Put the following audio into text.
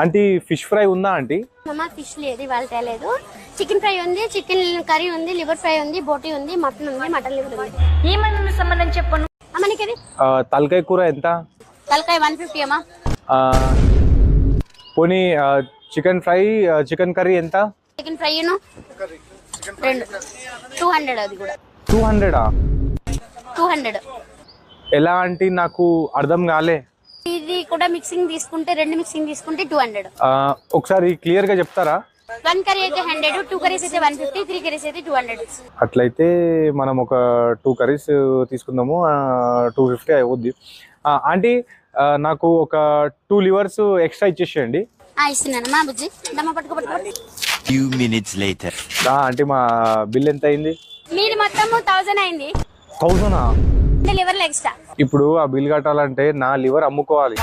Aunty fish fry ఉందా aunty? Fish లేదు, ఇవాళ తేలేదు. చికెన్ ఫ్రై ఉంది, చికెన్ కర్రీ ఉంది, లివర్ ఫ్రై ఉంది, బోటీ ఉంది, మటన్ ఉంది, మటన్ లివర్ ఉంది. ఏమన్నా సంబంధం చెప్పను అమ్మనికి. తలకాయ కూర ఎంత? తలకాయ 150 అమ్మా. పోనీ చికెన్ ఫ్రై చికెన్ కర్రీ ఎంత? Chicken fry 200. అది కూడా 200. 200 ఎలా ఆంటీ? నాకు అర్థం కాలే. ఇది కూడా మిక్సింగ్ తీసుకుంటే, రెండు మిక్సింగ్ తీసుకుంటే 200. ఒకసారి క్లియర్ గా చెప్తారా? 1 కర్రీ అయితే 100, 2 కర్రీస్ అయితే 150, 3 కర్రీస్ అయితే 200. అట్లయితే మనం ఒక 2 కర్రీస్ తీసుకుందాము, 250 అవుద్ది. ఆంటీ నాకు ఒక 2 లివర్స్ ఎక్స్ట్రా ఇచ్చేసేయండి. ఇస్తున్నాను మా బుజ్జి. Few minutes later. ఆంటీ మా బిల్ ఎంత అయింది? మీది మొత్తం 1000 అయింది. 1000? Liver extra. ఇప్పుడు ఆ బిల్ కట్టాలంటే నా లివర్ అమ్ముకోవాలి.